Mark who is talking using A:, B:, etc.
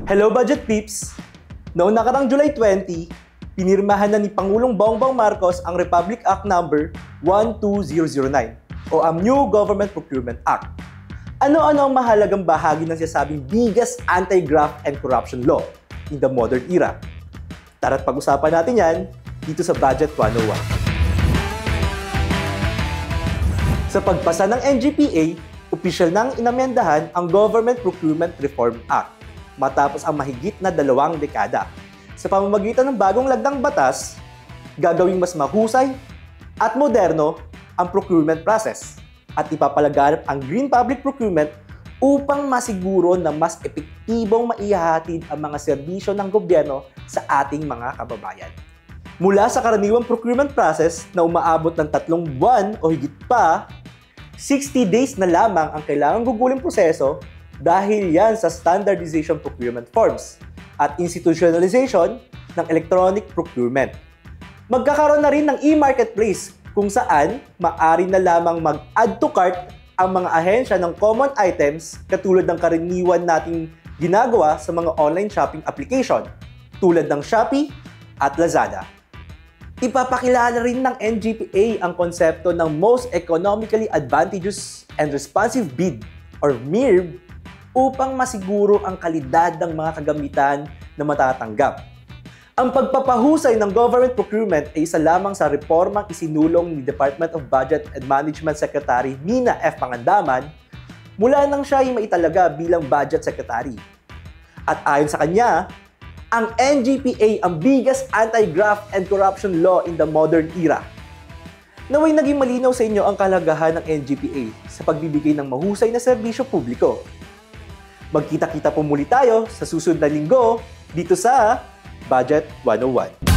A: Hello Budget Peeps! Noong nakarang July 20, pinirmahan na ni Pangulong Bongbong Marcos ang Republic Act No. 12009 o ang New Government Procurement Act. Ano-ano ang mahalagang bahagi ng sinasabing biggest anti-graft and corruption law in the modern era? Tara't pag-usapan natin yan dito sa Budget 101. Sa pagpasa ng NGPA, opisyal nang inamendahan ang Government Procurement Reform Act matapos ang mahigit na 2 dekada. Sa pamamagitan ng bagong lagdang batas, gagawing mas mahusay at moderno ang procurement process at ipapalaganap ang green public procurement upang masiguro na mas epektibong maihahatid ang mga serbisyo ng gobyerno sa ating mga kababayan. Mula sa karaniwang procurement process na umaabot ng 3 buwan o higit pa, 60 days na lamang ang kailangang gugulin proseso dahil yan sa standardization procurement forms at institutionalization ng electronic procurement. Magkakaroon na rin ng e-marketplace kung saan maaari na lamang mag-add to cart ang mga ahensya ng common items katulad ng karaniwan nating ginagawa sa mga online shopping application tulad ng Shopee at Lazada. Ipapakilala rin ng NGPA ang konsepto ng Most Economically Advantageous and Responsive Bid or MIRB upang masiguro ang kalidad ng mga kagamitan na matatanggap. Ang pagpapahusay ng government procurement ay isa lamang sa reformang isinulong ni Department of Budget and Management Secretary Nina F. Pangandaman mula nang siya ay maitalaga bilang Budget Secretary. At ayon sa kanya, ang NGPA ang biggest anti-graft and corruption law in the modern era. Naway naging malinaw sa inyo ang kahalagahan ng NGPA sa pagbibigay ng mahusay na serbisyo publiko. Magkita-kita po muli tayo sa susunod na linggo dito sa Budget 101.